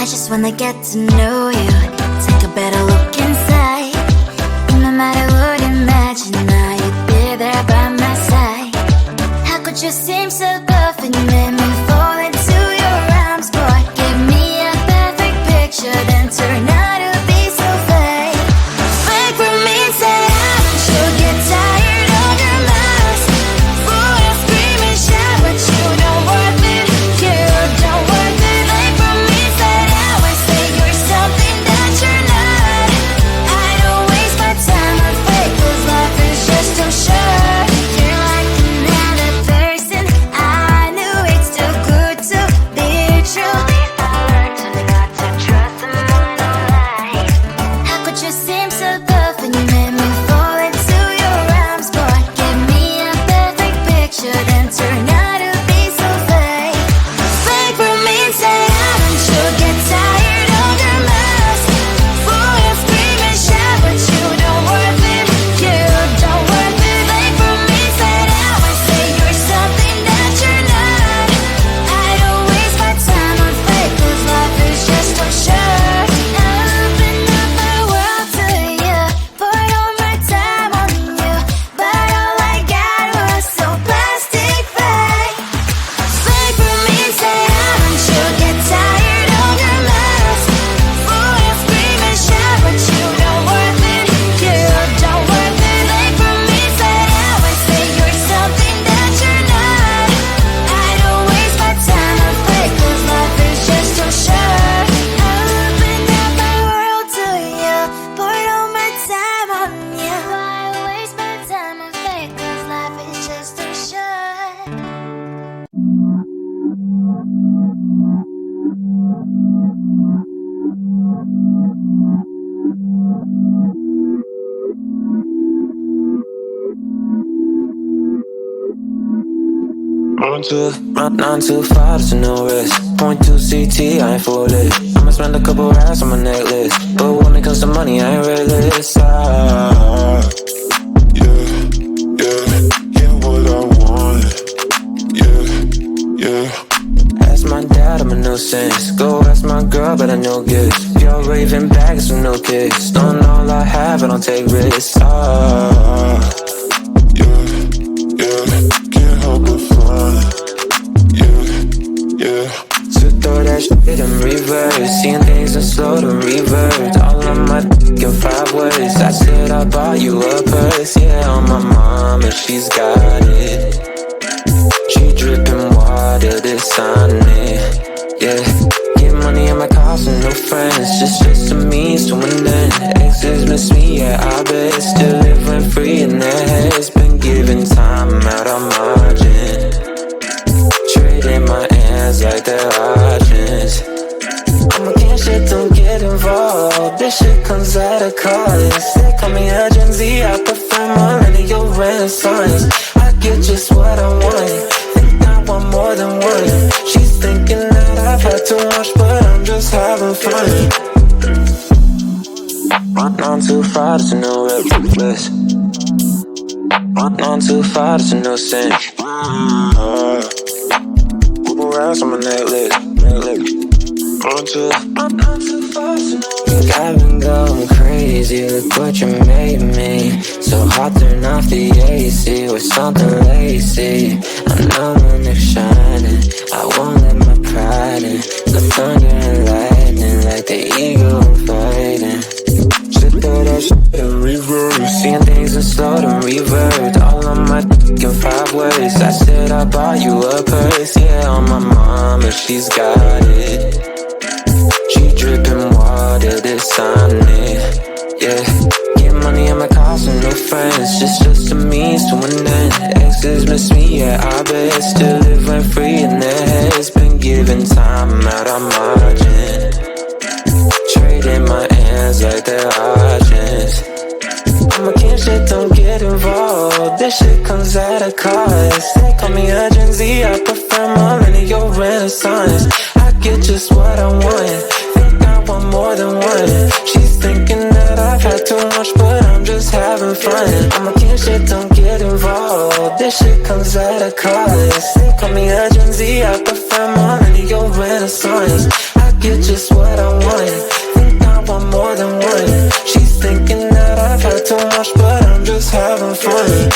I just wanna get to know you, take a better look inside. No matter what, imagine now you'd be there by my side. How could you seem so perfect, you made me fall into your arms, boy. Give me a perfect picture, then turn out to be so fake. Fake for me, say haven't you get tired of your mask? Fool, you scream and shout, but you don't worth it, you don't worth it. Fake for me, say I always say you're something that you're not. I don't waste my time on fake, 'cause life is just too short. You're like another person, I knew it's too good to be true. I learned to not to trust someone no lie. How could you seem so perfect, you made me fall into your arms, boy. Give me a perfect picture, then turn out to be so fake. Fake for me, say haven't you get tired of your mask? Fool, you scream and shout, but you don't worth it, you don't worth it. Fake for me, say I always say you're something that you're not. I don't waste my time on fake, 'cause life is just too short. Open up my world to you, put all my time on you, but all I got was so plastic fake. Fake for me, say haven't you get tired of your mask? Fool, you scream and shout, but you don't worth it, you don't worth it. Fake for me, say I always say you're something that you're not. I don't waste my time on fake, 'cause life is just too short. Open up my world to you, put all my time on you. Why waste my time on fake, 'cause life is just too short. Run too far, there's no risk. Point 2 CT, I ain't for it. I'ma spend a couple racks on my necklace, but when it comes to money, I ain't realist. Yeah, what I want. Yeah. Ask my dad, I'm a nuisance. Go ask my girl, but I know gifts. You're raving bags with no kicks. Don't all I have, I don't take risks. Can't help but fun. Yeah. So throw that shit in reverse, seeing things in slow to revert. All of my in 5 words. I said I bought you a purse, yeah, on my mama, she's got it. She dripping water, this on it, yeah. Get money in my cost and no friends, just a means to an end. Exes miss me, yeah, I bet. Still living free in their heads, been giving time out of margin. Trading my hands like they're options. I'm against shit, don't get involved. This shit comes at a cost. They call me a Gen Z, I prefer millennial renaissance. I get just what I want, think I want more than one. She's thinking that I've had too much, but I'm just having fun. Run on too far, there's no risk. Run on too far, there's no sense. Couple racks on my necklace. Run too far, there's no risk. Think I've been going crazy, look what you made me. So hot, turn off the AC with something lacy. I know when they're shining, I won't let my pride in. The thunder and lightning like the eagle fighting. Shit, throw that shit in reverse, seeing things in slow to revert. All of my in 5 words. I said I bought you a purse, yeah, on my mama, she's got it. She dripping water, this on it, yeah. Get money in my cost and no friends, just a means to an end. Exes miss me, yeah, I bet. Still living free in their heads, been giving time out of margin. Trading my hands like they're options. I'm against shit, don't get involved. This shit comes at a cost. They call me a Gen Z, I prefer millennial renaissance. I get just what I want, think I want more than one. She's thinking that I've had too much, but I'm just having fun. I'm against shit, don't get involved. This shit comes at a cost. They call me a Gen Z, I prefer millennial renaissance. I You're just what I wanted. Think I want more than one. She's thinking that I've had too much, but I'm just having fun.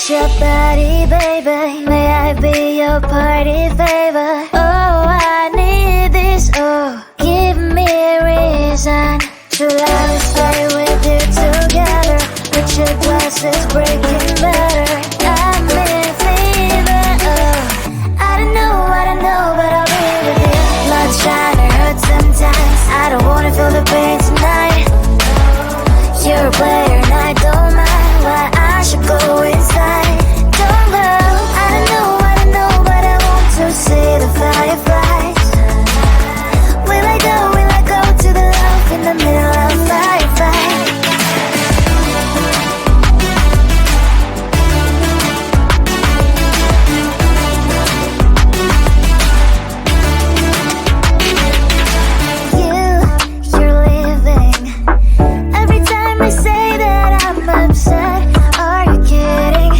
Your body, baby, may I be your party favor? Oh, I need this, oh, give me a reason to let me stay with you together. With your glasses breaking better, I'm in fever, oh. I don't know, but I'll be with you. Not trying to hurt sometimes, I don't wanna feel the pain tonight. You're a player and I don't mind why I should go inside. Don't go, I don't know, but I want to see the fireflies. Will I go to the love in the middle of firefight? You're leaving. Every time I say that I'm upset, are you kidding?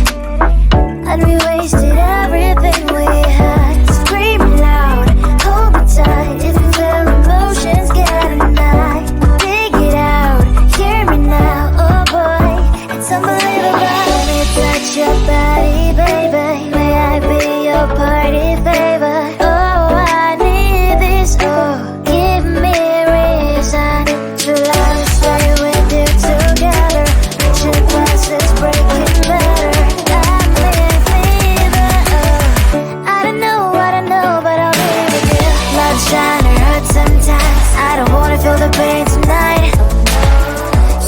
And we wasted everything we had. Screaming loud, hold me tight. If you feel emotions getting high, dig it out, hear me now. Oh boy, it's unbelievable. Let me touch your body, baby. May I be your party favor? Oh, I need this, oh, give me a reason to let me stay with you together. With your glasses breaking better, I'm in fever, oh. I don't know, but I'll be with you. Love trying to hurt sometimes, I don't wanna feel the pain tonight.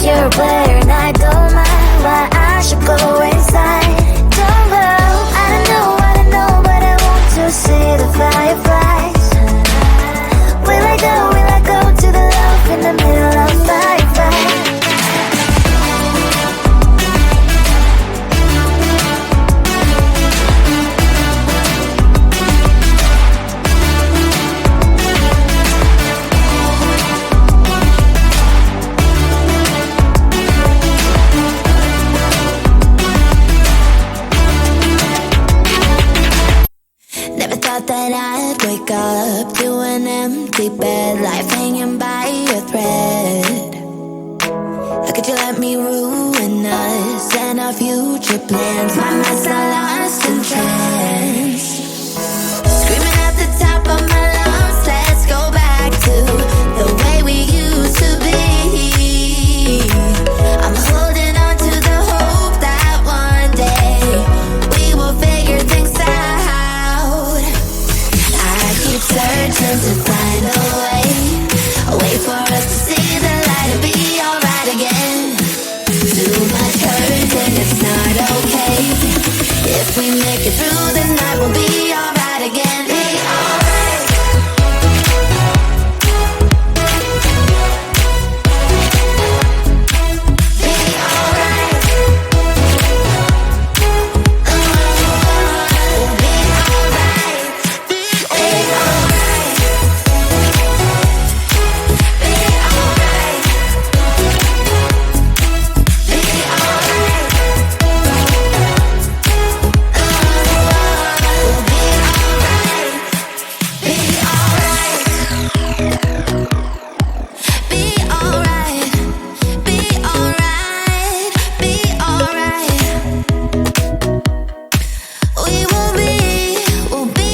You're a player and I don't mind why I should go inside. Don't go, I don't know, but I want to see the fireflies. Will I go to the love in the middle of firefight? Never thought that I'd wake up to an empty bed, life hanging by a thread. How could you let me ruin us and our future plans? My mind's not lost in trance. Screaming at the top of my lungs, let's go back to the way we used to be. I'm holding on to the hope that one day we will figure things out. I keep searching to find a way for us to see the light and be alright again. Too much hurt and it's not okay. If we make it through the night, we'll be alright again. Be alright. Be alright. We'll be alright. Be alright. Be alright. Be alright. We'll be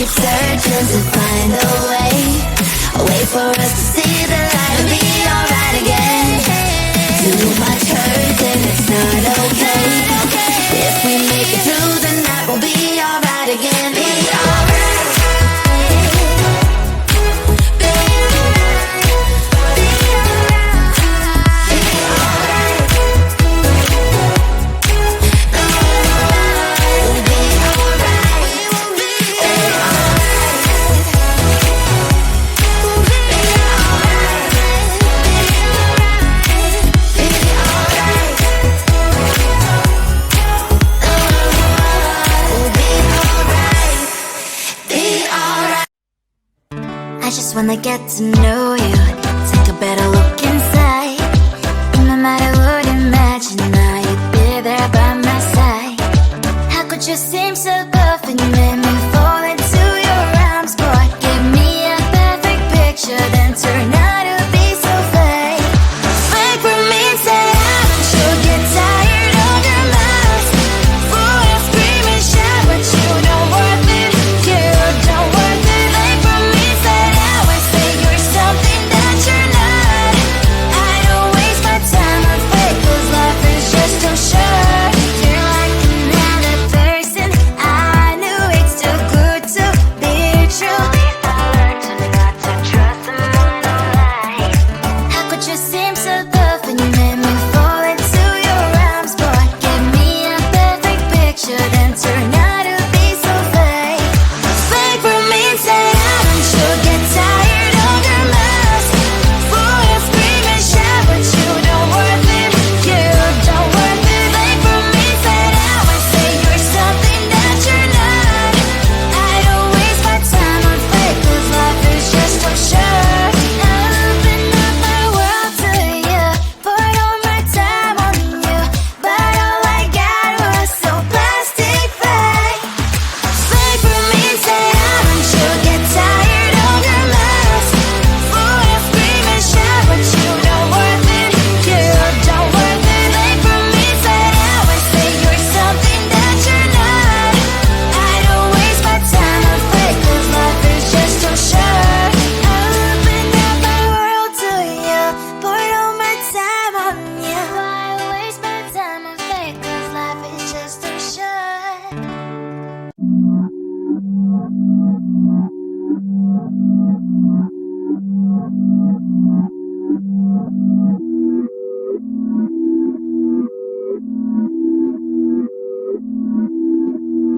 keep searching to find a way for us to see the light and be alright again. Too much hurt and it's not okay. If we make it through the night, we'll be alright again. Be alright. I just wanna get to know you, take a better look inside. And no matter what, imagine now you'd be there by my side. How could you seem so perfect, you made me fall into your arms, boy. Give me a perfect picture, then turn out to be so fake. Fake for me, say I should get tired of your lies. Fool and scream and shout, but you don't worth it, you don't worth it. Fake for me, say you're something that you're not. I don't waste my time on fake, 'cause life is just too short. You're like another person, I knew it's too good to be true. I learned to not to trust someone online. How could you seem so perfect, you made me fall into your arms, boy. Give me a perfect picture, then turn out to be so fake. Fake for me, say I should get tired of your lies. Fool and scream and shout, but you don't worth it, you don't worth it. Fake for me, say you're something that you're not. I don't waste my time on fake, 'cause life is just too short. I open up my world to you, poured all my time on you, but all I got was so plastic fake. Fake for me, say should get tired of your lies. Fool and scream and shout, but you don't worth it, you don't worth it. Fake for me, say you're something that you're not. I don't waste my time on fake, 'cause life is just too short. I open up my world to you, poured all my time on you. Why waste my time on fake, 'cause life is just too short.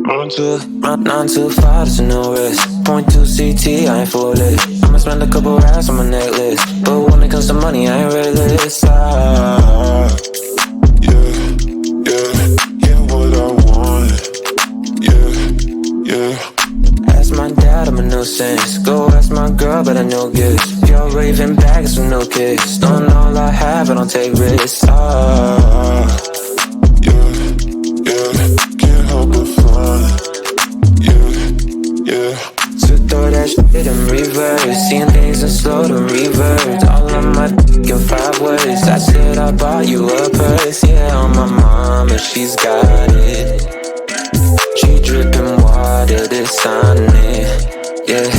Run too far, there's no risk. Point 2 CT, I ain't full it. I'ma spend a couple racks on my necklace, but when it comes to money, I ain't reckless. Yeah, what I want. Yeah. Ask my dad, I'm a nuisance. Go ask my girl, but I know gifts. You're raving bags with no kiss. Don't know all I have, I don't take risks. Can't help but fun. Yeah. So throw that shit in reverse, seeing things in slow to reverse. All of my in 5 words. I said I bought you a purse. Yeah, on my mama, she's got it. She dripping water, this on it. Yeah.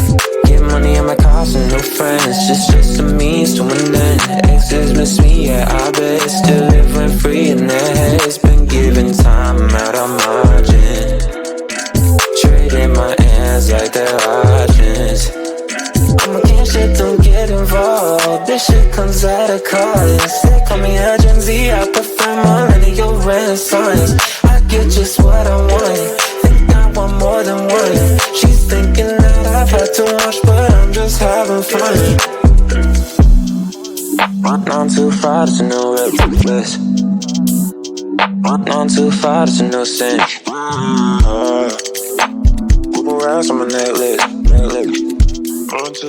Get money on my cars and no friends. Just a means to an end. Exes miss me, yeah, I bet. Still living free in their heads. Been giving time out of margin. Trading my hands like they're options. I'm against shit, don't get involved. This shit comes at a cost. They call me a Gen Z, I prefer millennial renaissance. I get just what I want. Think I want more than one. She's thinking that I've had too much, but I'm just having fun. Run on too far, there's no reckless. Run on too far, there's no sin. Couple rounds on my necklace. Run to